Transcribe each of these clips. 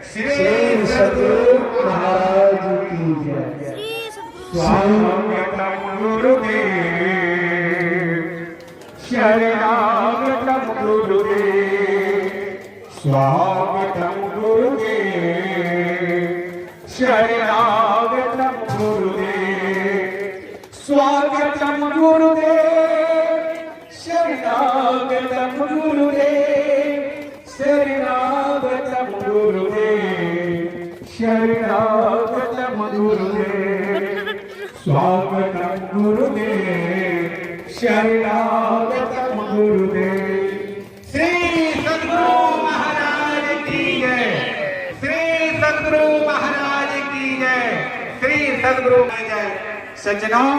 श्री सद्गुरु महाराज की जय। स्वागतम गुरुदेव, शरणागतम गुरुदेव, स्वागतम गुरुदेव, शरणागतम गुरुदेव, स्वागतम गुरुदेव, शरणागतम गुरुदेव, शरणागतम गुरुदेव, शरणागतम गुरुदेव, स्वागतम गुरुदेव, शरणागतम गुरुदेव। श्री सद्गुरु महाराज की जय, श्री सद्गुरु महाराज की जय, श्री सद्गुरु की जय। सज्जनों,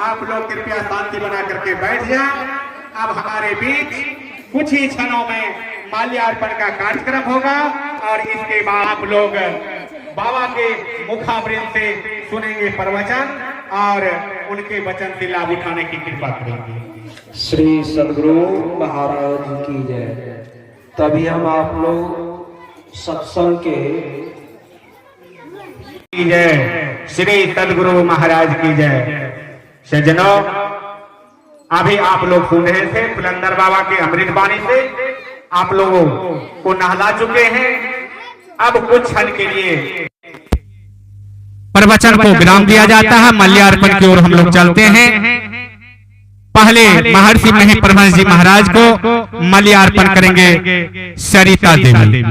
आप लोग कृपया शांति बना करके बैठ जाएं। अब हमारे बीच कुछ ही क्षणों में माल्यार्पण का कार्यक्रम होगा और इसके बाद आप लोग बाबा के मुखावृंद से सुनेंगे प्रवचन और उनके वचन से लाभ उठाने की कृपा करेंगे। श्री सद्गुरु महाराज की जय। तभी हम आप लोग सत्संग के जय, श्री सद्गुरु महाराज की जय। सज्जनों, अभी आप लोग सुन रहे थे पुलंदर बाबा के अमृत वाणी से, आप लोगों को नहला चुके हैं। अब कुछ क्षण के लिए प्रवचन को विराम दिया जाता है। माल्यार्पण की ओर हम लोग चलते हैं। पहले महर्षि मही परमहंस जी महाराज को माल्यार्पण करेंगे सरिता देवी।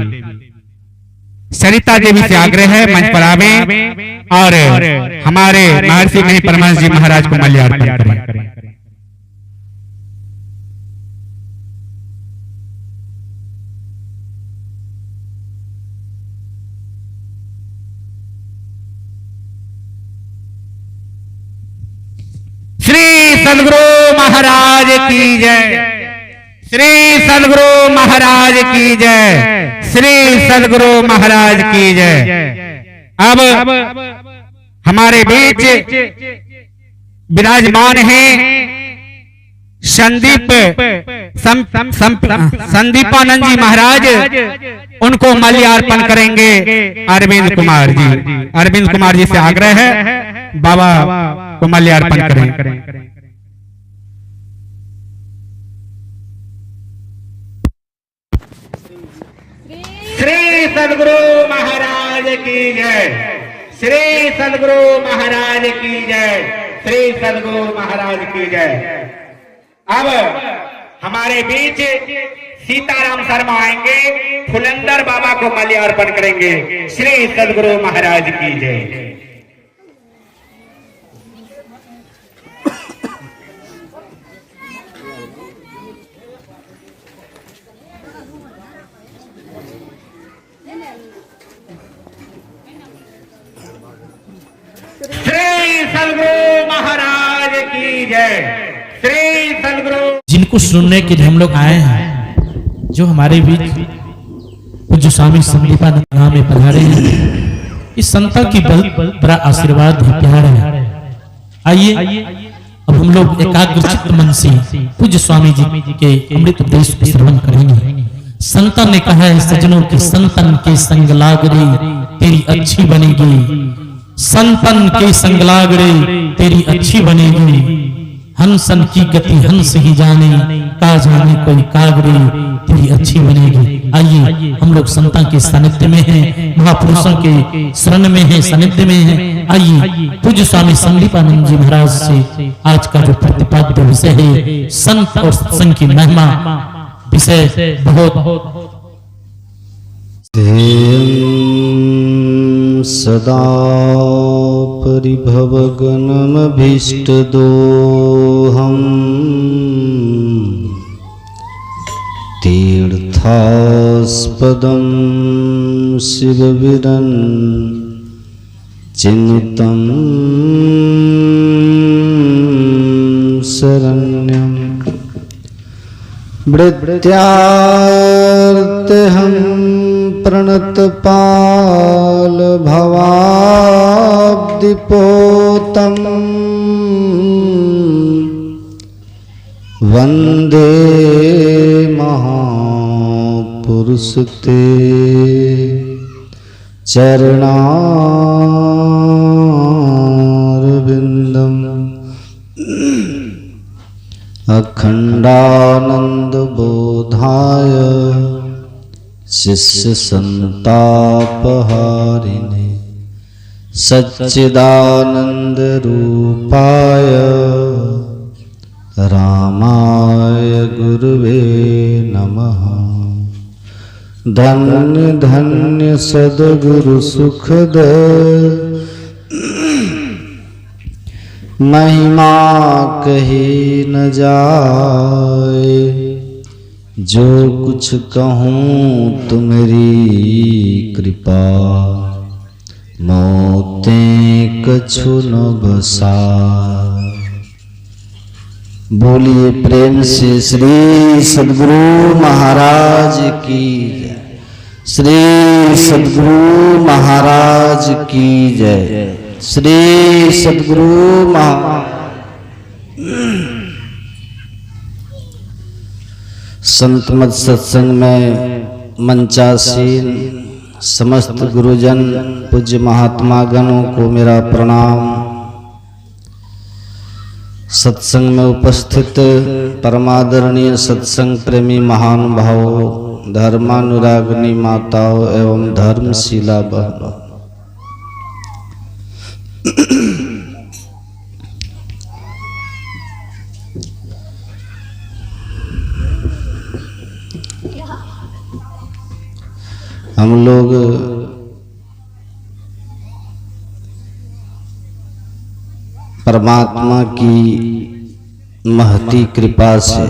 सरिता देवी से आग्रह है मंच पर आवे और हमारे महर्षि मही परमहंस जी महाराज को माल्यार्पण करें। श्री सद्गुरु महाराज की जय, श्री सद्गुरु महाराज की जय, श्री सद्गुरु महाराज की जय। अब हमारे बीच विराजमान हैं संदीपानंद जी महाराज, उनको माल्यार्पण करेंगे अरविंद कुमार जी। अरविंद कुमार जी से आग्रह है बाबा को माल्यार्पण करें। श्री सद्गुरु महाराज की जय, श्री सद्गुरु महाराज की जय, श्री सद्गुरु महाराज की जय। अब हमारे बीच सीताराम शर्मा आएंगे, फुलंदर बाबा को माल्यार्पण करेंगे। श्री सद्गुरु महाराज की जय। श्री सद्गुरु महाराज की जय, श्री सद्गुरु। जिनको सुनने के लिए हम लोग आए हैं, जो हमारे बीच पूज्य स्वामी संदीपानंद नाम में पधारे हैं, इस संता की बहुत बड़ा आशीर्वाद है, प्यार है। आइए अब हम लोग एकाग्रचित्त मन से पूज्य स्वामी जी के अमृत उपदेश को श्रवण करेंगे। संतन ने कहा है सज्जनों के संतन के संग लागरे तेरी अच्छी बनेगी, संतन के संग लागरे तेरी अच्छी बनेगी। हंसन की गति हंस ही जाने, का जाने कोई कागरे तेरी अच्छी बनेगी। आइए हम लोग संतों के सानिध्य में हैं, महापुरुषों के शरण में हैं, सानिध्य में हैं। आइए पूज्य स्वामी संदीपानंद जी महाराज से आज का जो प्रतिपाद्य विषय है संत और सत्संग की महिमा, विषय बहुत सदा परिभवगणमभीष्टदोहम् तीर्थास्पदं शिवविरन् चिन्तं शरण्यं वृत्यार्तेऽहं प्रणतपाल भवाब्दिपोतम् वन्दे महापुरुषते चरणारविन्दम् अखण्डानन्दबोधाय शिष्यसन्तापहारिणे सच्चिदानन्दरूपाय रामाय गुरुवे नमः। धन्य धन्य सद्गुरु सुखद महिमा कही न जाए। जो कुछ कहूँ तुम्हारी कृपा मोतें कछु न बसाए। बोलिए प्रेम से श्री सद्गुरु महाराज की जय। श्री सद्गुरु महाराज की जय। श्री सद्गुरु संत मत सत्संग में मंचासीन समस्त गुरुजन पूज्य महात्मा गणों को मेरा प्रणाम। सत्संग में उपस्थित परमादरणीय सत्संग प्रेमी महानुभावों, धर्मानुरागिनी माताओं एवं धर्मशीला बहनों, हम लोग परमात्मा की महती कृपा से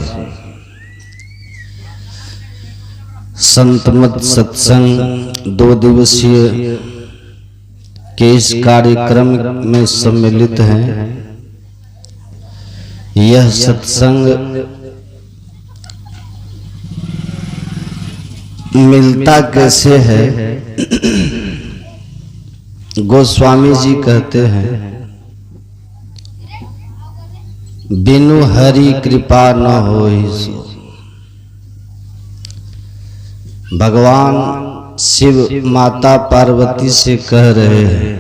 संत मत सत्संग 2 दिवसीय के इस कार्यक्रम में सम्मिलित हैं। यह सत्संग मिलता कैसे है? गोस्वामी जी कहते हैं, बिनु हरि कृपा न होई सो। भगवान शिव माता पार्वती से कह रहे हैं,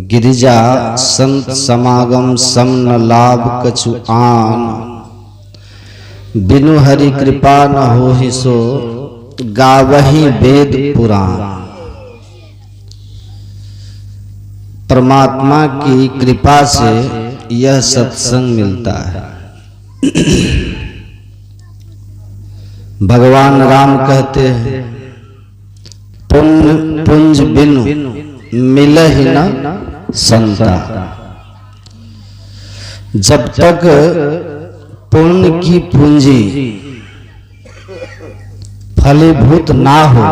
गिरिजा संत समागम सम न लाभ कछु आन। बिनु हरि कृपा न होई सो गावही वेद पुराण। परमात्मा की कृपा से यह सत्संग मिलता है। भगवान राम कहते हैं, पुण्य पुंज बिनु मिलहि न संता। जब तक पुण्य की पूंजी फलीभूत ना हो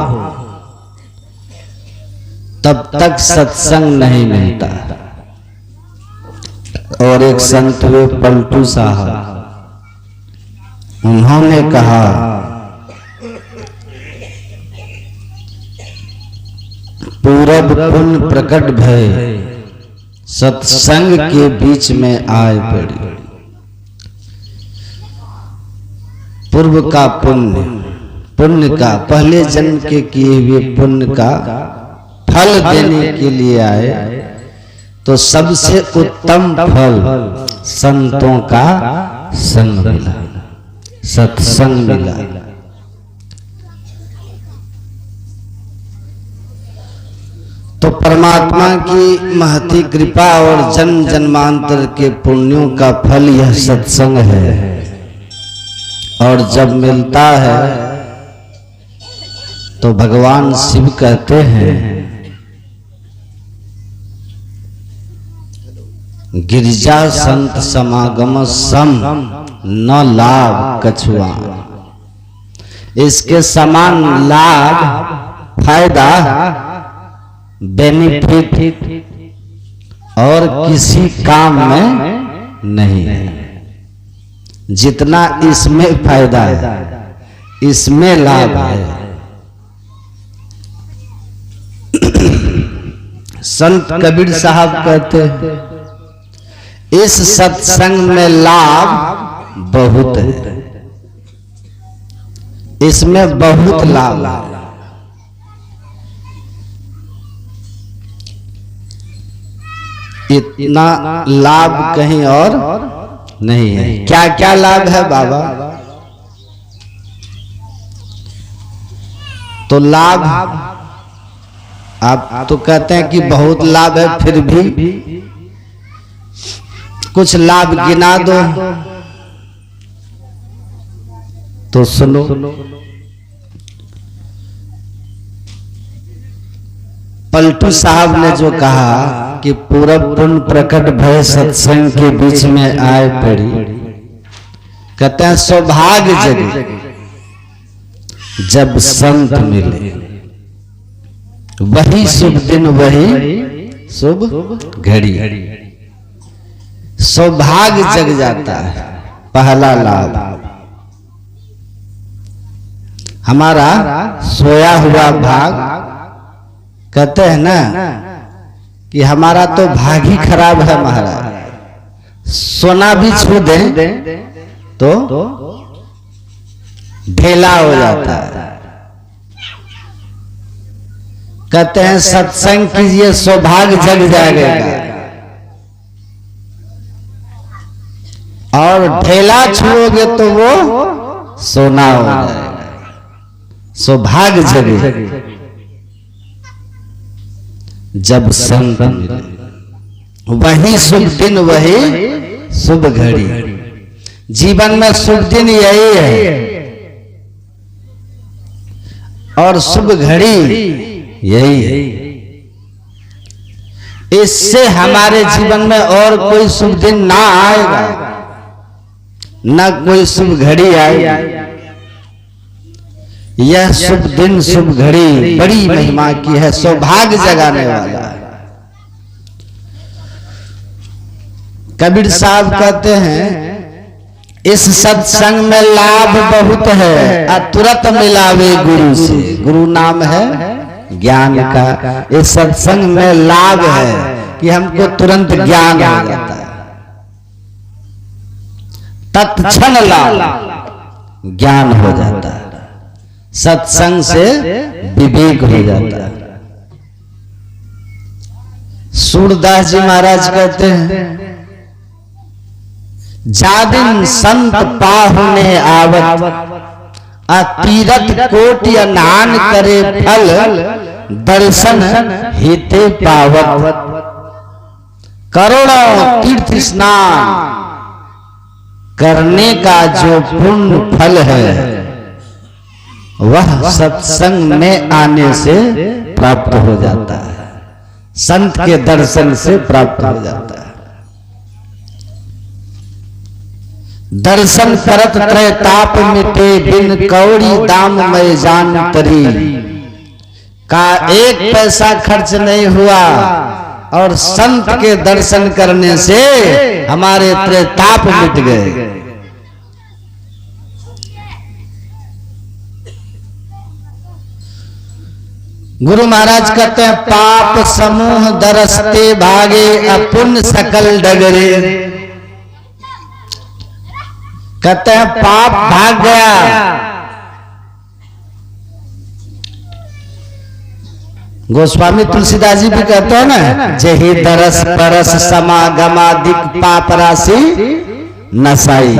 तब तक सत्संग नहीं मिलता। और एक संत हुए पलटू साहब, उन्होंने कहा, पूरब पुण्य प्रकट भय सत्संग के बीच में आए पड़ी। पूर्व का पुण्य का पहले जन्म के किए हुए पुण्य का फल देने के लिए आए, तो सबसे उत्तम फल संतों का संग मिला, सत्संग मिला। तो परमात्मा की महती कृपा और जन्म जन्मांतर के पुण्यों का फल यह सत्संग है। और जब मिलता है तो भगवान शिव कहते हैं, गिरिजा संत समागम सम न लाभ कछुआ। इसके समान लाभ, फायदा, बेनिफिट और किसी काम में नहीं है। जितना इसमें फायदा है, इसमें लाभ है। संत कबीर साहब कहते हैं, इस सत्संग में लाभ बहुत है, इसमें बहुत लाभ है। इतना लाभ कहीं और नहीं है। क्या क्या लाभ है बाबा? तो लाभ आप तो कहते हैं कि बहुत लाभ है, फिर भी कुछ लाभ गिना दो तो सुनो। पलटू साहब ने जो कहा कि पूरब पुण्य प्रकट भय सत्संग के बीच में आए पड़ी, कहते हैं सौभाग्य जगे जब संत मिले, वही शुभ दिन वही शुभ घड़ी। सौभाग्य जग जाता है, पहला लाभ। हमारा सोया हुआ भाग, कहते हैं ना कि हमारा तो भाग ही खराब है महाराज। सोना भी छू दे तो ढेला हो जाता है। कहते हैं सत्संग कीजिए सौभाग्य जग जाएगा, और ढेला छुओगे तो वो सोना हो जाएगा। सौभाग्य जगे जब संत मिले, वही शुभ दिन वही शुभ घड़ी। जीवन में शुभ दिन यही है और शुभ घड़ी यही है। इससे हमारे जीवन में और कोई शुभ दिन ना आएगा, न कोई शुभ घड़ी आएगी। यह शुभ दिन शुभ घड़ी बड़ी महिमा की है, सौभाग्य जगाने वाला है। कबीर साहब कहते हैं इस सत्संग में लाभ बहुत है, तुरंत मिलावे गुरु से। गुरु नाम है ज्ञान का। इस सत्संग में लाभ है कि हमको तुरंत ज्ञान हो जाता है, तत्क्षण लाभ ज्ञान हो जाता है। सत्संग से विवेक हो जाता है। सूरदास जी महाराज कहते हैं जादिन संत पाहुने आवत, तीरथ कोटि अनान करे फल, दर्शन हेते पावत। करोड़ों तीर्थ स्नान करने का जो पुण्य फल है वह सत्संग में आने से प्राप्त हो जाता है, संत के दर्शन से प्राप्त हो जाता है। दर्शन करत त्रैताप मिटे, बिन कौड़ी दाम में जान तरी। का एक पैसा खर्च नहीं हुआ और संत के दर्शन करने से हमारे त्रैताप मिट गए। गुरु महाराज कहते हैं पाप समूह दरसते भागे, अपुण्य सकल डगरे। कहते हैं पाप भाग गया। गोस्वामी तुलसीदास जी भी कहते हैं ना, जही दरस परस समागमादिक पाप राशि नसाई।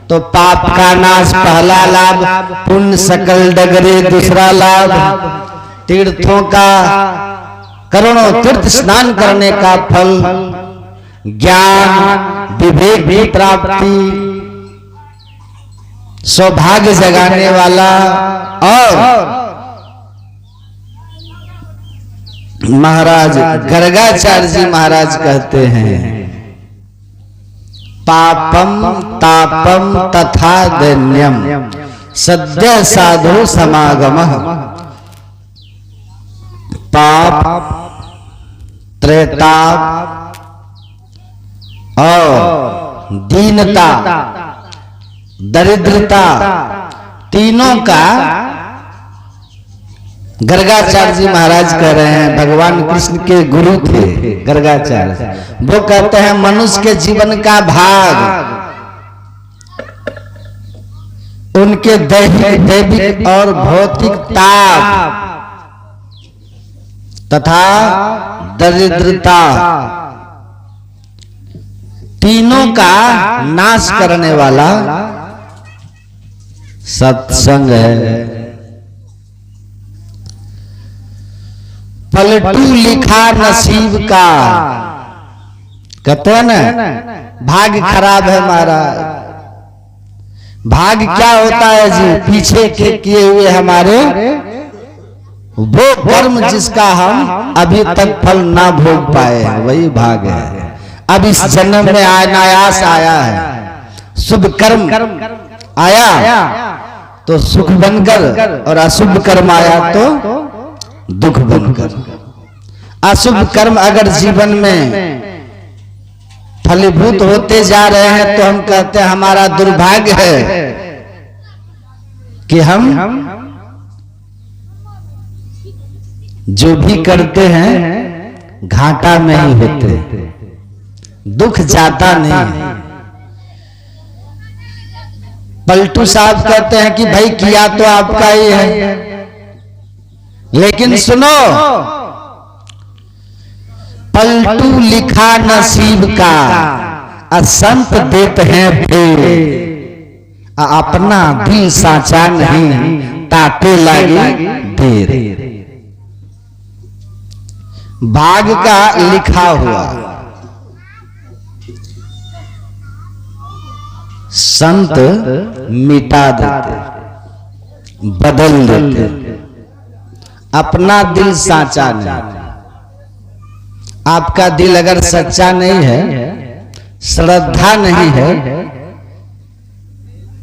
तो पाप का नाश पहला लाभ, पुण्य सकल डगरे दूसरा लाभ, तीर्थों का करोड़ों तीर्थ स्नान करने का फल, ज्ञान विवेक की प्राप्ति, सौभाग्य जगाने वाला। और महाराज गर्गाचार्य जी महाराज कहते हैं पापम तापम तथा दैन्यम सद्य साधु समागमः। पाप, त्रैताप और दीनता, दरिद्रता, तीनों का गर्गाचार्य जी महाराज कह रहे हैं। भगवान कृष्ण के गुरु थे गर्गाचार्य। वो कहते हैं मनुष्य के जीवन का भाग उनके दैविक और भौतिक ताप तथा दरिद्रता तीनों का नाश करने वाला सत्संग है। पलटू लिखा नसीब का, कहते हैं ना भाग्य खराब है महाराज। भाग्य क्या होता है जी? पीछे के किए हुए हमारे वो कर्म जिसका हम अभी तक फल ना भोग पाए हैं, वही भाग्य है। अब इस जन्म में अनायास आया है, शुभ कर्म आया तो सुख बनकर, और अशुभ कर्म आया तो दुख बनकर। अशुभ कर्म अगर जीवन में फलीभूत होते जा रहे हैं तो हम कहते हैं हमारा दुर्भाग्य है कि हम जो भी करते हैं घाटा में ही होते, दुख जाता नहीं। पलटू साहब कहते हैं कि भाई किया तो आपका ही है, लेकिन सुनो, पलटू लिखा नसीब का, असंत देते हैं फेर, अपना दिल साचा नहीं, ताके लगे देर। भाग का लिखा हुआ संत मिटा देते, बदल देते, अपना दिल साचा नहीं। आपका दिल अगर सच्चा नहीं है, श्रद्धा नहीं है,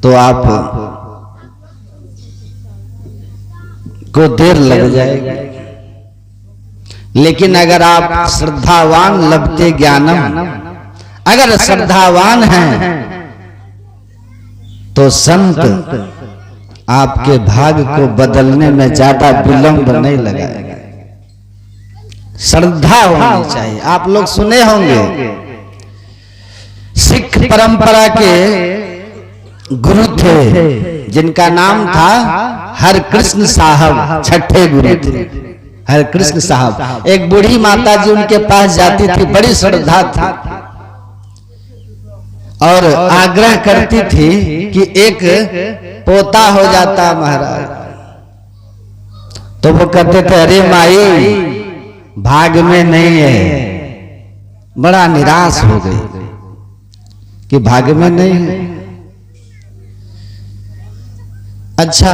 तो आप को देर लग जाएगी। लेकिन अगर आप श्रद्धावान लभते ज्ञानम, अगर श्रद्धावान हैं तो संत आपके भाग्य को बदलने में ज्यादा विलंब नहीं लगाएगा। श्रद्धा होनी चाहिए। आप लोग सुने होंगे सिख परंपरा के गुरु थे जिनका नाम था हरकृष्ण साहब, छठे गुरु थे हरकृष्ण साहब। एक बूढ़ी माता जी उनके पास जाती थी, बड़ी श्रद्धा थी और आग्रह करती थी कि एक पोता हो जाता महाराज। तो वो कहते थे अरे माई भाग में नहीं है। बड़ा निराश हो गई कि भाग में नहीं है। अच्छा,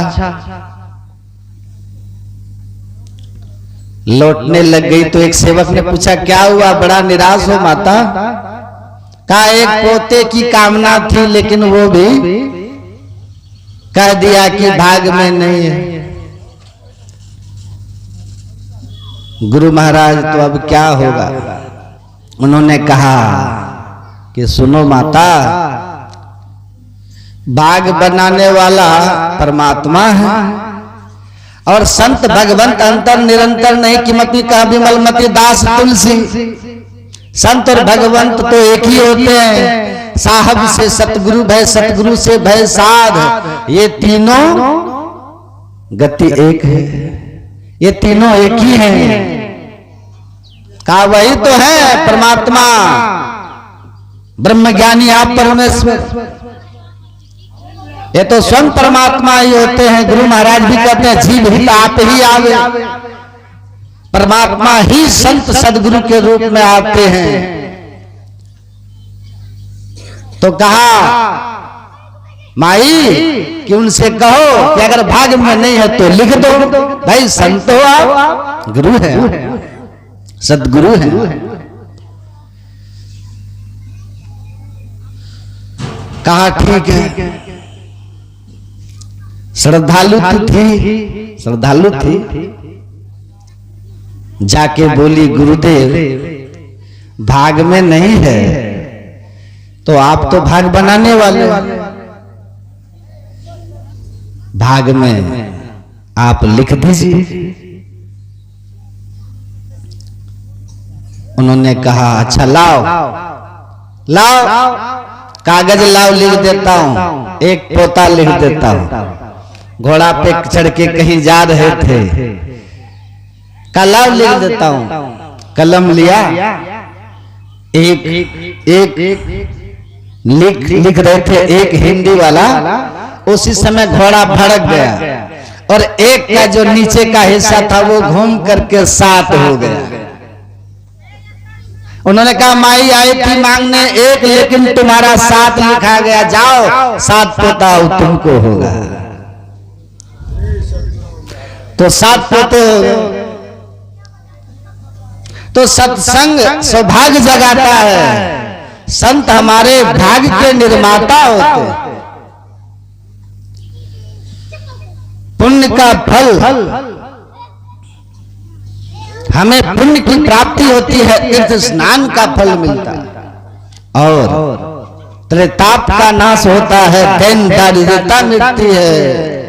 लौटने लग गई तो एक सेवक ने पूछा क्या हुआ, बड़ा निराश हो माता? कहा एक पोते की कामना थी लेकिन वो भी कह दिया कि भाग में नहीं है। गुरु महाराज तो अब क्या होगा? उन्होंने कहा कि सुनो माता, भाग बनाने वाला परमात्मा है और संत भगवंत अंतर निरंतर नहीं किमति कहा विमलमति दास तुलसी। संत और भगवंत तो एक ही होते हैं। साहब से सतगुरु भय, सतगुरु से भय साध, ये तीनों गति एक है, ये तीनों एक ही हैं। कहा वही तो है परमात्मा, ब्रह्मज्ञानी आप परमेश्वर, ये तो स्वयं परमात्मा ही होते हैं। गुरु महाराज भी कहते हैं जीव हित आप ही आवे, परमात्मा ही संत सदगुरु के रूप में आते हैं। तो कहा माई कि उनसे कहो कि अगर भाग में नहीं है तो लिख दो। भाई संत हो आप, गुरु है, सदगुरु है। कहा ठीक है। श्रद्धालु थी, जाके बोली गुरुदेव भाग में नहीं है तो आप तो भाग बनाने वाले, भाग में आप लिख दीजिए। उन्होंने कहा अच्छा लाओ कागज लाओ, लिख देता हूं, एक पोता लिख देता हूं। घोड़ा पे चढ़ के कहीं जा रहे थे, कलम लिख देता हूं। कलम लिया, एक लिख रहे थे एक हिंदी वाला, उसी समय घोड़ा भड़क गया और एक का जो नीचे का हिस्सा था वो घूम करके 7 हो गया। उन्होंने कहा माई आई थी मांगने 1, लेकिन तुम्हारा 7 लिखा गया, जाओ 7 पोता तुमको होगा। तो 7 पोते हो गए। तो सत्संग सौभाग्य जगाता है, संत हमारे भाग्य के निर्माता होते हैं। पुण्य का फल, हमें पुण्य की प्राप्ति होती है, तीर्थ स्नान का फल मिलता है और त्रिताप का नाश होता है, दैन दारिद्रता मिटती है,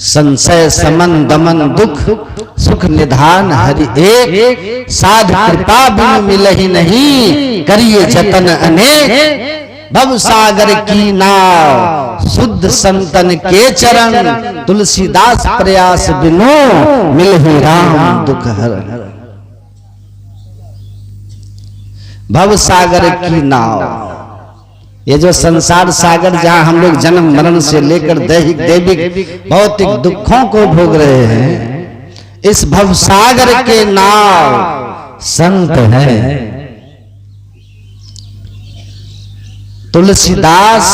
संशय समन दमन दुख सुख निधान हरि एक, साध कृपा बिनु मिलहि नहीं, करिए जतन अनेक, भव सागर की नाव शुद्ध संतन के चरण, तुलसीदास प्रयास बिनु मिलहि राम दुख हर। भव सागर की नाव, ये जो संसार सागर जहां हम लोग जन्म मरण से लेकर दैहिक दैविक भौतिक दुखों को भोग रहे हैं, इस भवसागर के नाव संत है। तुलसीदास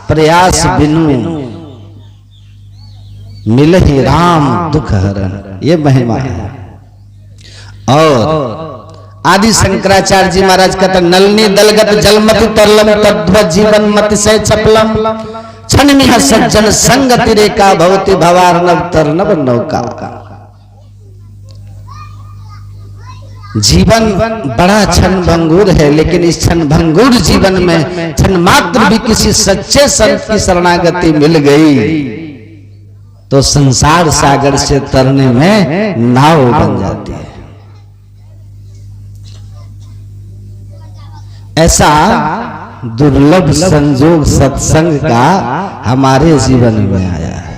प्रयास बिनु मिलहि राम दुख हरण, ये महिमा है। और आदि शंकराचार्य जी महाराज कहते नलनी दलगत जलमति तरलम तद्वत जीवन मति से चपलम, क्षण मिह सज्जन संगति रेखा भवति भवार्णव तरनव नौका। जीवन बड़ा क्षण भंगुर है, लेकिन इस क्षण भंगुर जीवन में क्षण मात्र भी किसी सच्चे संत की शरणागति मिल गई तो संसार सागर से तरने में नाव बन जाती है। ऐसा दुर्लभ संजोग सत्संग का हमारे जीवन में आया है।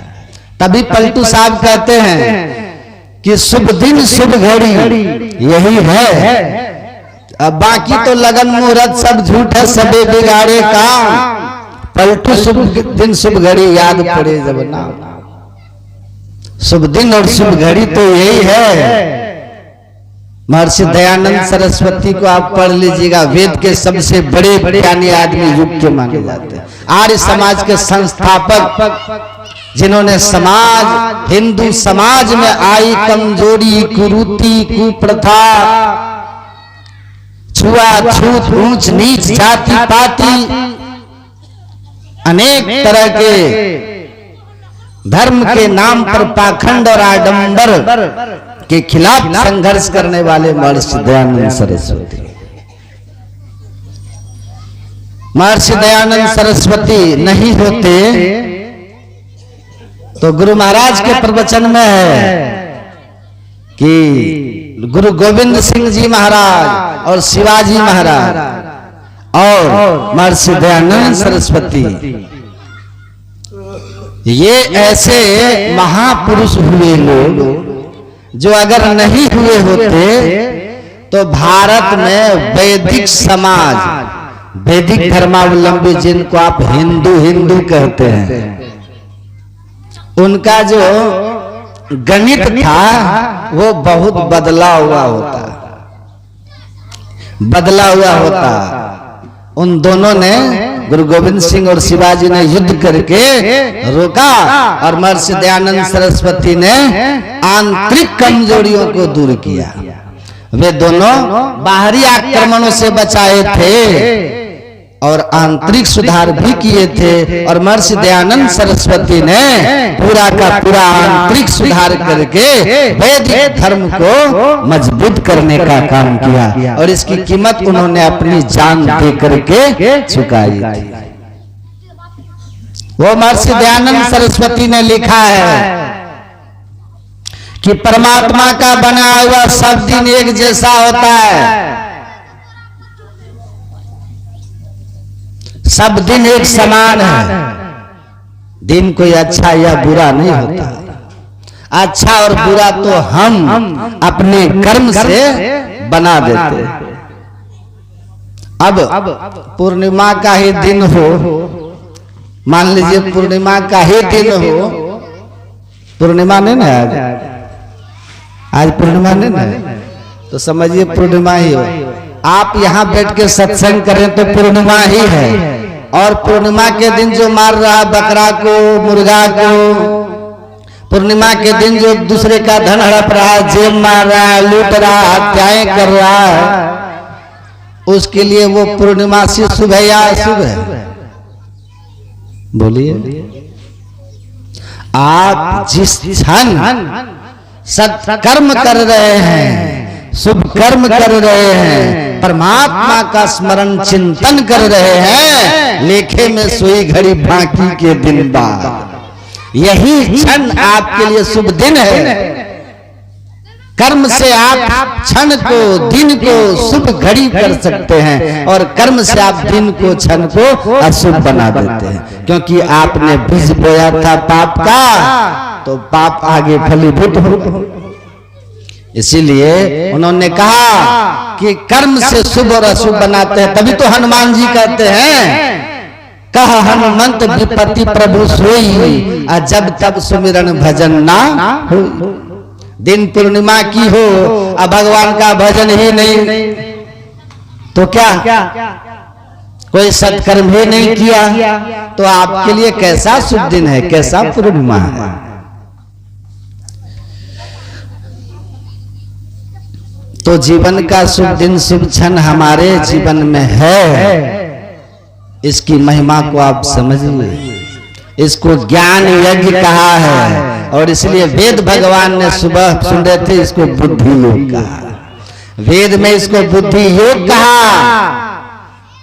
तभी पलटू साहब कहते हैं कि शुभ दिन शुभ घड़ी यही है, अब बाकी तो लगन मुहूर्त सब झूठ है, सबे बिगाड़े काम, पलटू शुभ दिन शुभ घड़ी याद पड़े जब ना। शुभ दिन और शुभ घड़ी तो यही है। महर्षि दयानंद सरस्वती को आप पढ़ लीजिएगा, वेद के सबसे बड़े ज्ञानी आदमी युग के माने जाते हैं। आर्य समाज के संस्थापक, जिन्होंने समाज हिंदू समाज में आई कमजोरी, कुरीति, कुप्रथा, छुआछूत, ऊंच नीच, जाति पाति, अनेक तरह के धर्म के नाम पर पाखंड और आडंबर के खिलाफ संघर्ष करने वाले महर्षि दयानंद सरस्वती। महर्षि दयानंद सरस्वती नहीं होते तो गुरु महाराज के प्रवचन में है कि गुरु गोविंद सिंह जी महाराज और शिवाजी महाराज और महर्षि दयानंद सरस्वती ये ऐसे महापुरुष हुए लोग जो अगर नहीं हुए होते तो भारत में वैदिक समाज, वैदिक धर्मावलंबी जिनको आप हिंदू कहते हैं, उनका जो गणित था वो बहुत बदला हुआ होता। उन दोनों ने, गुरु गोविंद सिंह और शिवाजी ने युद्ध करके रोका और महर्षि दयानंद सरस्वती ने आंतरिक कमजोरियों को दूर किया। वे दोनों बाहरी आक्रमणों से बचाए थे और आंतरिक सुधार भी किए थे। और महर्षि दयानंद सरस्वती ने पूरा का पूरा आंतरिक सुधार करके वैदिक धर्म को मजबूत करने का काम किया और इसकी कीमत उन्होंने अपनी जान दे करके चुकाई थी। वो महर्षि दयानंद सरस्वती ने लिखा है कि परमात्मा का बना हुआ सब दिन एक जैसा होता है, सब दिन एक समान है, दिन कोई अच्छा या बुरा नहीं होता। अच्छा और बुरा तो हम अपने कर्म से बना देते हैं। अब पूर्णिमा का ही दिन हो, मान लीजिए पूर्णिमा का ही दिन हो, पूर्णिमा नहीं ना आज पूर्णिमा नहीं ना, तो समझिए पूर्णिमा ही हो। आप यहाँ बैठ के सत्संग करें तो पूर्णिमा ही है। और पूर्णिमा के दिन जो मार रहा बकरा को, मुर्गा को, पूर्णिमा के दिन जो दूसरे का धन हड़प रहा, जेब मार रहा है, लूट रहा, हत्याएं कर रहा है, उसके लिए वो पूर्णिमा से शुभ है या अशुभ है? बोलिए। आप जिस क्षण सत्कर्म कर रहे हैं, शुभ कर्म कर रहे हैं, परमात्मा का स्मरण चिंतन कर रहे हैं, लेखे में सोई घड़ी बाकी के दिन बाद, यही क्षण आपके लिए शुभ दिन है। कर्म से आप क्षण को, दिन को शुभ घड़ी कर सकते हैं, और कर्म से आप दिन को, क्षण को अशुभ बना देते हैं। क्योंकि आपने बीज बोया था पाप का, तो पाप आगे फलीभूत हो। इसीलिए उन्होंने कहा कि कर्म से शुभ और अशुभ बनाते हैं। तभी तो हनुमान जी कहते हैं, कह हनुमंत विपत्ति प्रभु सोई, जब तब सुमिरन भजन ना हो। दिन पूर्णिमा की हो, अब भगवान का भजन ही नहीं, तो क्या कोई सत्कर्म ही नहीं किया, तो आपके लिए कैसा शुभ दिन है, कैसा पूर्णिमा है। तो जीवन का शुभ दिन, शुभ क्षण हमारे जीवन में है। इसकी महिमा को आप समझिए। इसको ज्ञान यज्ञ कहा है, और इसलिए वेद भगवान ने सुबह सुन रहे थे इसको बुद्धि योग कहा। वेद में इसको बुद्धि योग कहा,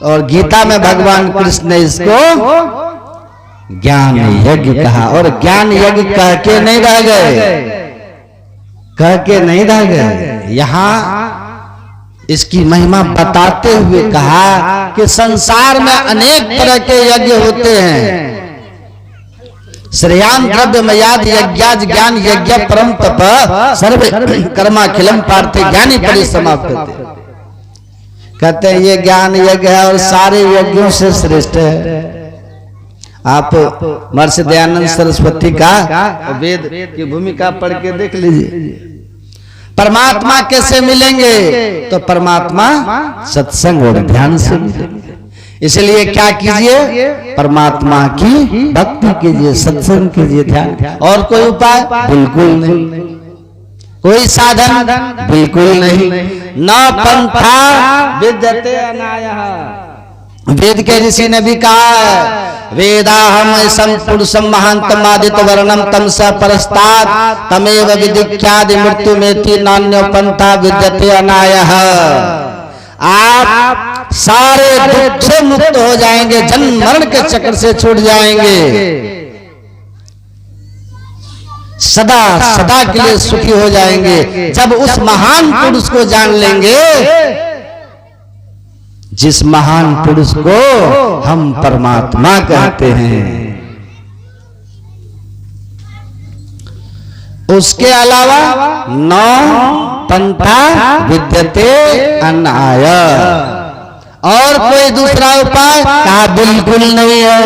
और गीता में भगवान कृष्ण ने इसको ज्ञान यज्ञ कहा। और ज्ञान यज्ञ कह के नहीं रह गए, कह के नहीं रह गए, यहाँ इसकी महिमा बताते हुए कहा कि संसार में अनेक तरह के यज्ञ होते हैं। श्रेयान द्रव्य मयाद यज्ञाज ज्ञान यज्ञ परम तप सर्व कर्माखिलम पार्थे ज्ञानी परिसमाप्यते। कहते हैं ये ज्ञान यज्ञ है और सारे यज्ञों से श्रेष्ठ है। आप महर्षि दयानंद सरस्वती का वेद की भूमिका पढ़ के देख लीजिए। परमात्मा कैसे मिलेंगे, तो परमात्मा सत्संग और ध्यान से मिलेंगे। इसलिए क्या कीजिए, परमात्मा की भक्ति कीजिए, सत्संग कीजिए, ध्यान। और कोई उपाय बिल्कुल नहीं, कोई साधन बिल्कुल नहीं। न पंथा विद्यते अनायः। वेद के ऋषि ने भी कहा है, वेदाहम सम पुरुषम महांतम आदित्य वर्णम तम स परस्तात् तमेव विदिख्यादि मृत्यु मेति नान्यो पंथा विद्यते अनायः। आप सारे दुख से मुक्त हो जाएंगे, जन्म मरण के चक्र से छूट जाएंगे, सदा सदा के लिए सुखी हो जाएंगे जब उस महान पुरुष को जान लेंगे, जिस महान पुरुष को हम परमात्मा कहते हैं। उसके अलावा नौ पंथा विद्यते अनाय, और कोई दूसरा उपाय कहा बिल्कुल नहीं है।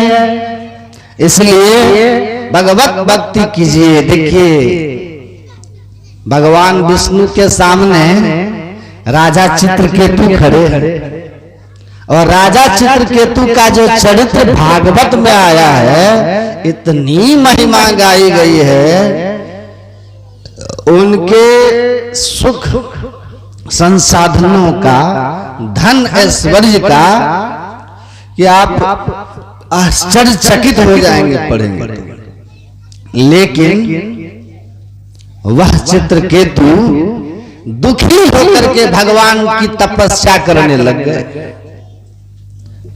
इसलिए भगवत भक्ति कीजिए। देखिए भगवान विष्णु के सामने राजा चित्रकेतु खड़े, और राजा चित्रकेतु का जो चरित्र भागवत में आया है, इतनी महिमा गाई गई है उनके सुख संसाधनों का, धन ऐश्वर्य का, कि आप आश्चर्यचकित हो जाएंगे पढ़ेंगे। लेकिन वह चित्रकेतु दुखी होकर के भगवान की तपस्या करने लग गए,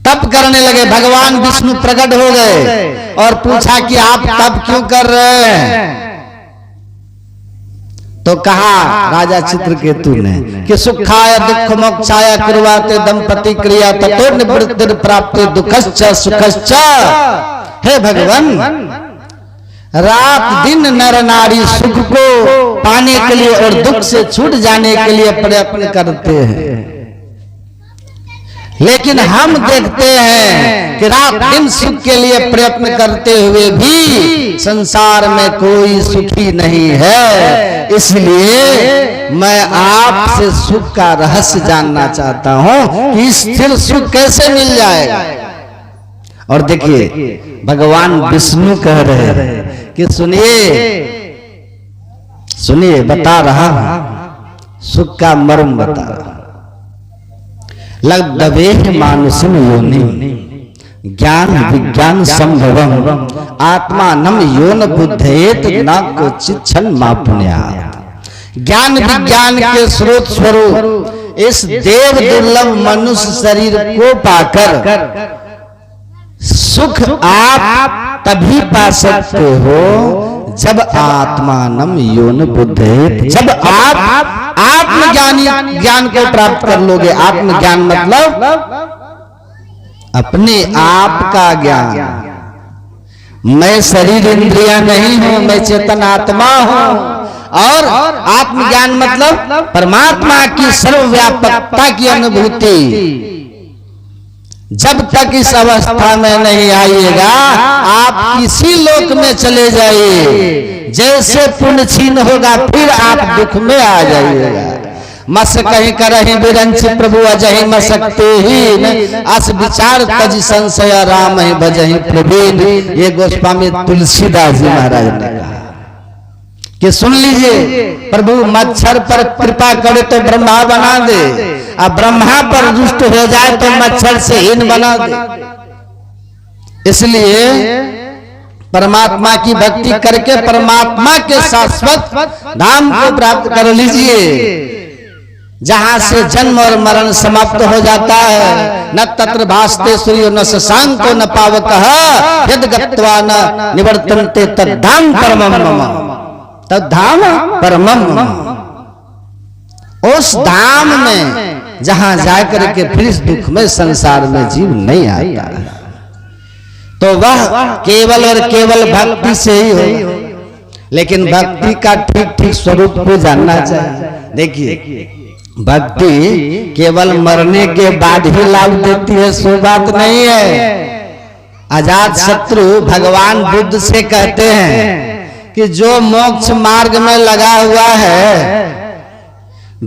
तप करने लगे। भगवान विष्णु प्रकट हो गए और पूछा कि आप तप क्यों कर रहे हैं? तो कहा राजा चित्रकेतु ने कि सुखाय दुख मोक्षाय कुर्वाते दंपति क्रिया ततो निवृत्ति प्राप्ति दुखश्च सुखश्च। हे भगवान, रात दिन नर नारी सुख को पाने के लिए और दुख से छूट जाने के लिए प्रयत्न करते हैं, लेकिन हम देखते हैं कि रात दिन सुख के लिए प्रयत्न करते हुए भी संसार में कोई सुखी नहीं है। इसलिए मैं आपसे सुख का रहस्य जानना चाहता हूं कि स्थिर सुख कैसे मिल जाएगा। और देखिए भगवान विष्णु कह रहे हैं कि सुनिए बता रहा हूं, सुख का मर्म बता रहा। लग्धवेह मानुषम योनि ज्ञान विज्ञान संभवम आत्मानम योन बुद्धेत न क्वचित् क्षणमाप्नुया। ज्ञान विज्ञान के स्रोत स्वरूप इस देव दुर्लभ मनुष्य शरीर को पाकर सुख आप तभी पा सकते हो जब आत्मानम योन बुद्धेत, जब आप आत्मज्ञानी ज्ञान को प्राप्त कर लोगे। आत्मज्ञान मतलब अपने आप का ज्ञान। मैं शरीर इंद्रियां नहीं हूं, मैं चेतन आत्मा हूं। और आत्मज्ञान मतलब परमात्मा की सर्वव्यापकता की अनुभूति। जब तक इस अवस्था में नहीं आइएगा आप किसी लोक में चले जाइए, जैसे पुण्य छीन होगा फिर आप दुख में आ जाइएगा। मस कहीं करही बिरंच प्रभु अजहि मसकते ही अस विचार तज संशय राम ही भजहि प्रवीण। ये गोस्वामी तुलसीदास जी महाराज ने कहा कि सुन लीजिए, प्रभु मच्छर पर कृपा करे तो ब्रह्मा बना दे, अब ब्रह्मा पर रुष्ट हो जाए तो मच्छर से हीन बना दे। इसलिए परमात्मा की भक्ति करके परमात्मा के शाश्वत धाम को प्राप्त कर लीजिए, जहां से जन्म और मरण समाप्त हो जाता है। न तत्र भासते सूर्यो न शशांको न पावकः यद गत्वा न निवर्तन्ते तद्धाम परमम् मम। तद्धाम परमम् मम, उस धाम में जहां जाकर के फिर इस दुख में संसार में जीव नहीं आता, तो वह केवल और केवल भक्ति से ही हो। लेकिन भक्ति का ठीक ठीक स्वरूप को जानना चाहिए। देखिए भक्ति केवल मरने के बाद ही लाभ देती है, सो बात नहीं है। अजात शत्रु भगवान बुद्ध से कहते हैं कि जो मोक्ष मार्ग में लगा हुआ है,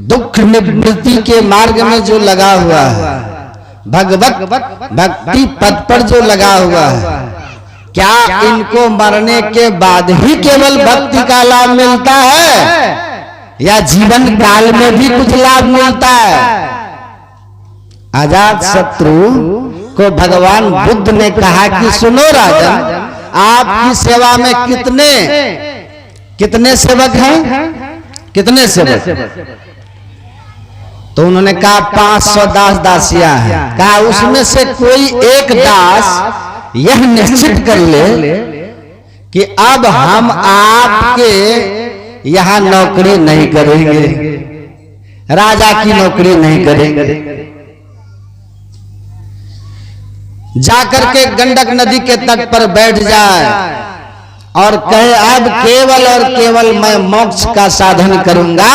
दुख निवृत्ति के मार्ग में जो लगा हुआ है, भगवत भक्ति पद पर जो लगा हुआ है, क्या इनको मरने के बाद ही केवल भक्ति का लाभ मिलता है या जीवन काल में भी कुछ लाभ मिलता है? अजात शत्रु को भगवान बुद्ध ने कहा कि सुनो राजन, आपकी सेवा में कितने सेवक हैं? कितने सेवक? तो उन्होंने कहा 500 दास दासियां हैं। कहा उसमें से कोई एक दास यह निश्चित कर ले कि अब हम आपके यहां नौकरी नहीं करेंगे, राजा की नौकरी नहीं करेंगे। जाकर के गंडक नदी के तट पर बैठ जाए और कहे अब केवल और केवल मैं मोक्ष का साधन करूंगा,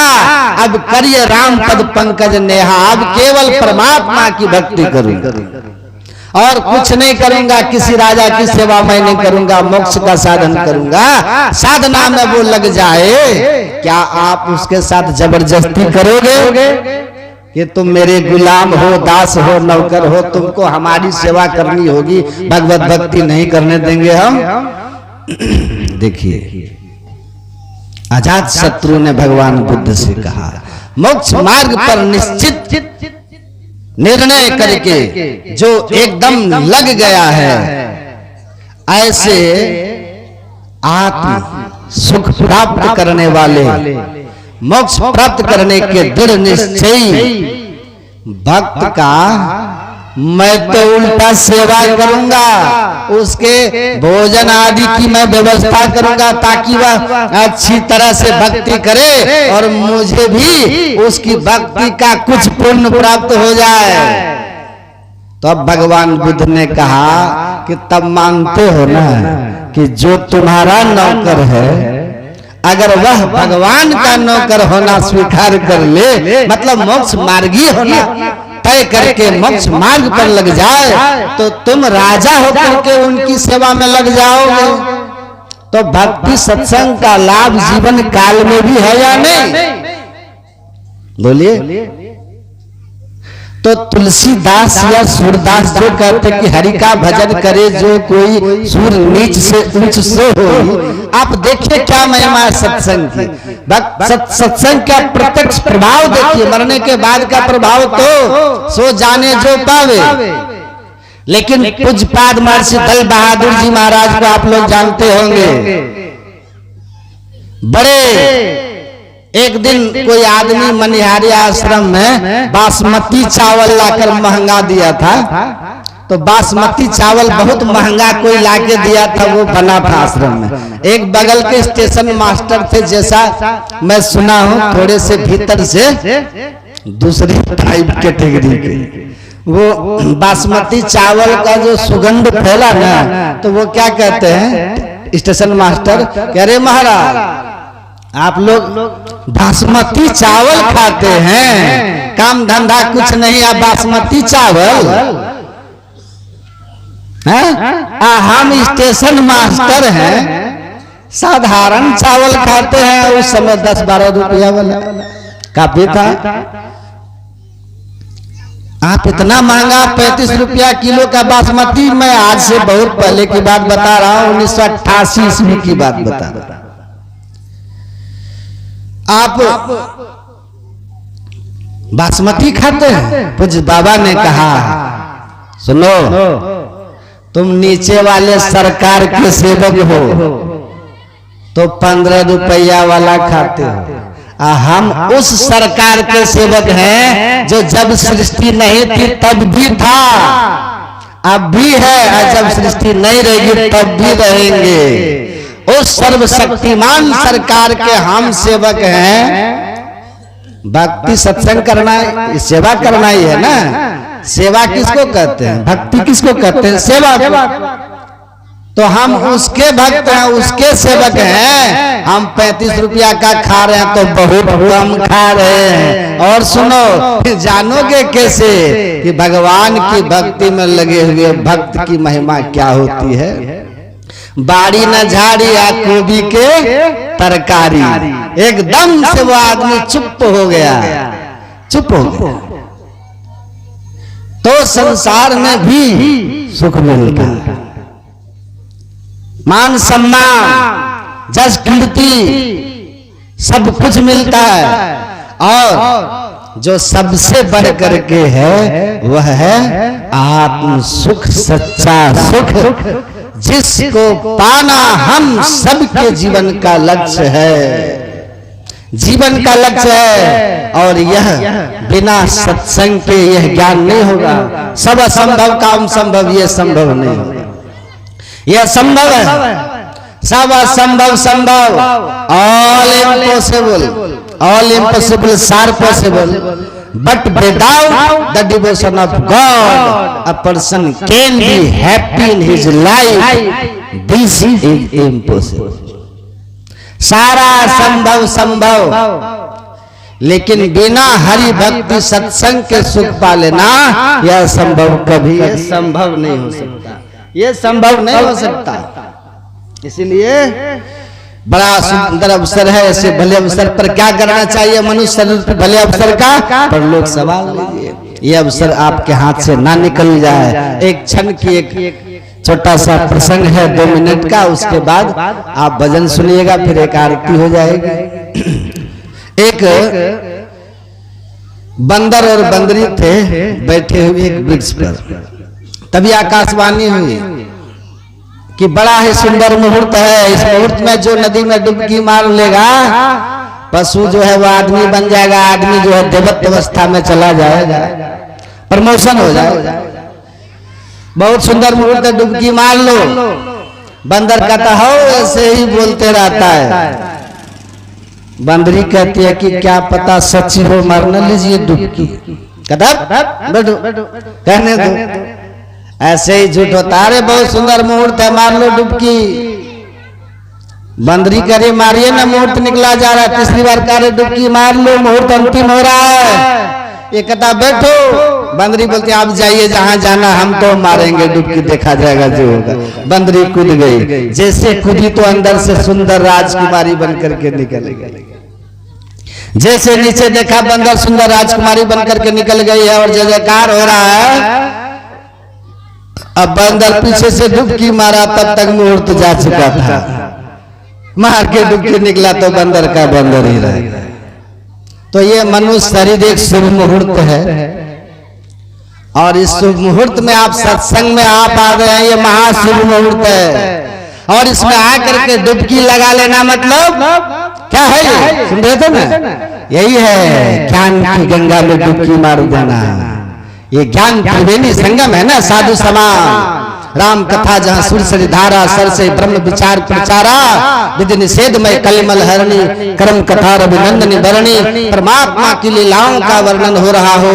अब करिए राम पद पंकज नेहा, अब केवल परमात्मा की भक्ति करूंगा और कुछ नहीं करूंगा, किसी राजा की सेवा मैं नहीं करूंगा, मोक्ष का साधन करूंगा। साधना में वो लग जाए, क्या आप उसके साथ जबरदस्ती करोगे कि तुम मेरे गुलाम हो, दास हो, नौकर हो, तुमको हमारी सेवा करनी होगी, भगवत भक्ति नहीं करने देंगे हम? देखिए अजात शत्रु ने भगवान बुद्ध से कहा, मोक्ष मार्ग पर निश्चित निर्णय करके जो एकदम लग गया है, ऐसे आत्म सुख प्राप्त करने वाले, मोक्ष प्राप्त करने के दृढ़ निश्चयी भक्त का मैं तो उल्टा सेवा करूंगा, उसके भोजन आदि की मैं व्यवस्था करूंगा ताकि वह अच्छी तरह से भक्ति करे और मुझे भी उसकी भक्ति का कुछ पुण्य प्राप्त हो जाए। तो अब भगवान बुद्ध ने कहा कि तब मानते हो ना कि जो तुम्हारा नौकर है, अगर वह भगवान का नौकर होना स्वीकार कर ले, मतलब मोक्ष मार्गी होना, तय करके मोक्ष मार्ग पर लग जाए तो तुम राजा होकर के उनकी सेवा में लग जाओगे। तो भक्ति सत्संग का लाभ जीवन काल में भी है या नहीं? बोलिए। तो तुलसीदास या सूरदास जो कहते कि हरि का भजन करे जो कोई सूर नीच से ऊंच से हो। आप देखिए क्या महिमा है सत्संग की। सत्संग का प्रत्यक्ष प्रभाव देखिए, मरने के बाद का प्रभाव तो सो जाने जो पावे। लेकिन पूज्यपाद महर्षि दल बहादुर जी महाराज को आप लोग जानते होंगे। बड़े एक दिन कोई आदमी मनिहारी आश्रम में बासमती चावल लाकर महंगा दिया था। तो बासमती चावल बहुत महंगा कोई लाके दिया था, वो बना था आश्रम में। एक बगल के स्टेशन मास्टर थे, जैसा मैं सुना हूं, थोड़े से भीतर से दूसरी टाइप कैटेगरी के। वो बासमती चावल का जो सुगंध फैला ना, तो वो क्या कहते हैं स्टेशन मास्टर, कह रहे महाराज आप लोग बासमती चावल खाते हैं, काम धंधा कुछ नहीं है, बासमती चावल हम स्टेशन मास्टर हैं, साधारण चावल खाते हैं। उस समय 10-12 रुपया वाला काफी था। आप इतना महंगा 35 रुपया किलो का बासमती, मैं आज से बहुत पहले की बात बता रहा हूं, 1988 ईस्वी की बात बता रहा हूं। आप बासमती खाते हैं? पूज्य बाबा ने कहा सुनो, तुम नीचे वाले सरकार के सेवक हो तो 15 रुपया वाला खाते हो। हम उस सरकार के सेवक हैं जो जब सृष्टि नहीं थी तब भी था, अब भी है, और जब सृष्टि नहीं रहेगी तब भी रहेंगे। उस सर्वशक्तिमान सरकार के हम सेवक हैं। भक्ति सत्संग करना है, सेवा करना ही है ना। सेवा किसको कहते हैं? भक्ति किसको कहते हैं? सेवा। तो हम उसके भक्त हैं, उसके सेवक हैं। हम 35 रुपया का खा रहे हैं तो बहुत कम खा रहे हैं। और सुनो, फिर जानोगे कैसे कि भगवान की भक्ति में लगे हुए भक्त की महिमा क्या होती है। बाड़ी न झाड़ी या गोभी के तरकारी, एकदम से वो आदमी चुप हो गया, चुप हो गया। तो संसार में भी सुख मिलता है, मान सम्मान जस कीर्ति सब कुछ मिलता है। और जो सबसे बढ़ करके है वह है आत्म सुख, सच्चा सुख, जिसको पाना हम सबके जीवन का लक्ष्य है, जीवन का लक्ष्य है। और यह बिना सत्संग के यह ज्ञान नहीं होगा। सब असंभव काम संभव, यह संभव नहीं होगा। यह संभव है, सब असंभव संभव, all impossible, all impossible are possible, but without the devotion of God a person can be happy in his life, this is impossible. सारा संभव संभव, लेकिन बिना हरि भक्ति सत्संग के सुख पा लेना यह संभव कभी संभव नहीं हो सकता, यह संभव नहीं हो सकता। इसलिए बड़ा सुंदर अवसर है। ऐसे भले अवसर पर क्या करना चाहिए मनुष्य शरीर पर भले अवसर का पर लोग सवाल लीजिए। यह अवसर आपके हाथ से ना निकल जाए। एक क्षण की एक छोटा सा प्रसंग है 2 मिनट का, उसके बाद आप भजन सुनिएगा, फिर एक आरती हो जाएगी। एक बंदर और बंदरी थे बैठे हुए एक वृक्ष पर। तभी आकाशवाणी हुई कि बड़ा ही सुंदर मुहूर्त है, इस मुहूर्त में जो नदी में डुबकी मार लेगा पशु जो है वो आदमी बन जाएगा, आदमी जो है देवत्व अवस्था में चला जाएगा, प्रमोशन हो जाएगा। बहुत सुंदर मुहूर्त है, डुबकी मार लो। बंदर कहता हो ऐसे ही बोलते रहता है। बंदरी कहती है कि क्या पता सच्ची हो, मार न लीजिए डुबकी। कहता बैठो कहने दो, ऐसे ही झूठ होता। अरे बहुत सुंदर मुहूर्त है, मार लो डुबकी। बंदरी करे मारिए ना, मुहूर्त निकला जा रहा है। तीसरी बार करे डुबकी मार लो, मुहूर्त अंतिम हो रहा है। ये कहता बैठो, बंदरी बोलती आप जाइए जहां जाना, हम तो मारेंगे डुबकी, देखा जाएगा जो होगा। बंदरी कूद गई, जैसे कूदी तो अंदर से सुंदर राजकुमारी बनकर के निकल गई। जैसे नीचे देखा बंदर सुंदर राजकुमारी बनकर के निकल गई है और जय जयकार हो रहा है। अब बंदर पीछे से डुबकी मारा, तब तक मुहूर्त जा चुका था। मार के डुबकी निकला तो बंदर का बंदर ही रह गया। तो ये मनुष्य शरीर एक शुभ मुहूर्त है और इस शुभ मुहूर्त में आप सत्संग में आप आ गए हैं, ये महाशुभ मुहूर्त है। और इसमें आकर के डुबकी लगा लेना मतलब क्या है? ये सुन रहे थे ना, यही है ज्ञान की गंगा में डुबकी मार देना। ये ज्ञान त्रिवेणी संगम है ना, साधु समाज राम कथा जहाँ सुर सरी धारा, सर से ब्रह्म विचार प्रचारा, विधि निषेध में कलिमल हरणी, कर्म कथा रविनंदनी बरणी। परमात्मा की लीलाओं का वर्णन हो रहा हो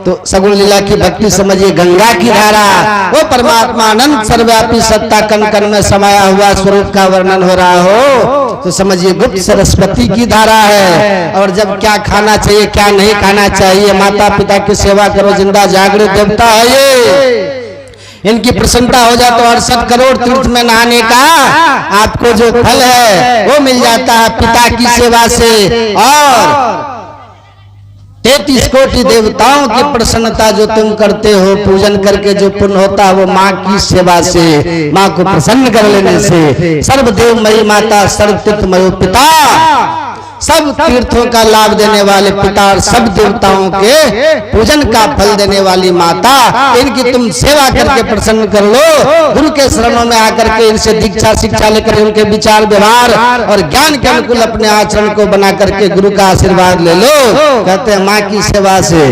तो सगुण लीला की भक्ति समझिए गंगा की धारा, वो परमात्मा अनंत सर्वव्यापी सत्ता कण कण में समाया हुआ स्वरूप का वर्णन हो रहा हो तो समझिए गुप्त सरस्वती की धारा है। और जब क्या खाना चाहिए क्या नहीं खाना चाहिए, माता पिता की सेवा करो, जिंदा जागृत देवता है ये। इनकी प्रसन्नता हो जाए तो 68 करोड़ तीर्थ में नहाने का आपको जो फल है वो मिल जाता है पिता की सेवा से। और 33 कोटि देवताओं की प्रसन्नता जो तुम करते हो, पूजन करके जो पुण्य होता है वो माँ की सेवा से, माँ को प्रसन्न कर लेने से। सर्वदेवमयी माता, सर्वतीर्थमयो पिता, सब तीर्थों का लाभ देने वाले पिता और सब देवताओं के पूजन का फल देने वाली माता, इनकी तुम सेवा करके प्रसन्न कर लो। गुरु के शरणों में आकर के इनसे दीक्षा शिक्षा लेकर उनके विचार व्यवहार और ज्ञान के अनुकूल अपने आचरण को बना करके गुरु का आशीर्वाद ले लो। कहते हैं माँ की सेवा से,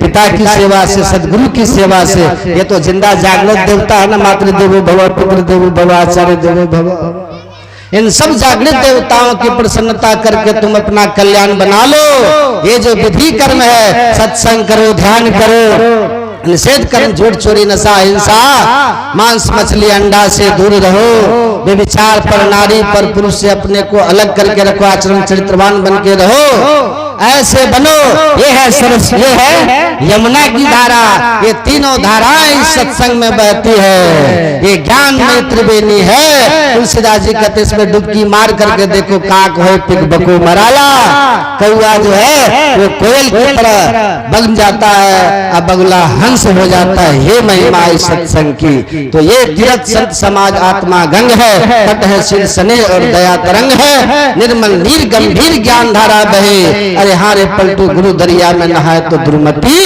पिता की सेवा से, सदगुरु की सेवा से। ये तो जिंदा जागृत देवता है ना, मातृदेवो भव, पितृदेवो भव, आचार्य देवो भव। इन सब जागृत देवताओं की प्रसन्नता करके तुम अपना कल्याण बना लो। ये जो विधि कर्म है, सत्संग करो, ध्यान करो, निषेध कर्म, झूठ चोरी नशा हिंसा, मांस मछली अंडा से दूर रहो, व्यभिचार पर, नारी पर, पुरुष से अपने को अलग करके रखो, आचरण चरित्रवान बन के रहो, ऐसे बनो। ये है सरस, ये है यमुना की धारा। ये तीनों धाराएं इस सत्संग में बहती है। ये ज्ञान में त्रिवेणी है। तुलसीदास जी कहते इसमें डुबकी मार करके देखो, काक हो पिक बको मराला, कौआ जो है वो कोयल की तरह बन जाता है, अब बगुला हंस हो जाता है। ये महिमा इस सत्संग की। तो ये तीर्थ संत समाज आत्मा गंग है, तट है सिर सने और दया तरंग है, निर्मल नीर गंभीर ज्ञान धारा बहे, अरे हारे पलटू गुरु दरिया में नहाए तो दुर्मति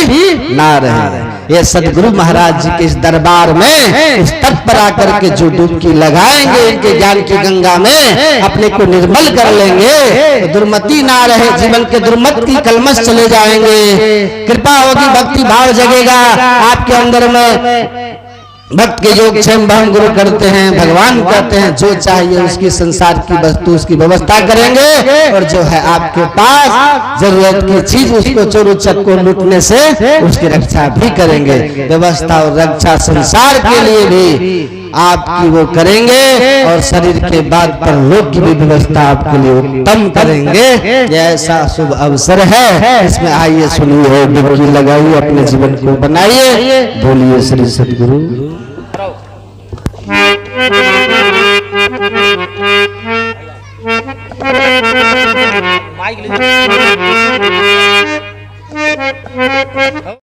ना रहे। ये सदगुरु महाराज जी के इस दरबार में इस तट पर आकर के जो डुबकी लगाएंगे इनके ज्ञान की गंगा में, अपने को निर्मल कर लेंगे तो दुर्मति ना रहे, जीवन के दुर्मत की कलमश चले जाएंगे। कृपा होगी, भक्ति भाव जगेगा आपके अंदर में। भक्त के योग क्षेम भाव गुरु करते हैं, भगवान कहते हैं जो चाहिए उसकी संसार की वस्तु उसकी व्यवस्था करेंगे, और जो है आपके पास जरूरत की चीज उसको चोर चक्को लूटने से उसकी रक्षा भी करेंगे। व्यवस्था और रक्षा संसार के लिए भी आपकी वो करेंगे और शरीर के बाद परलोक की भी व्यवस्था आपके लिए उत्तम करेंगे। ऐसा शुभ अवसर है, इसमें आइए सुनिए, डुबकी लगाइए, अपने जीवन को बनाइए। बोलिए श्री सद्गुरु।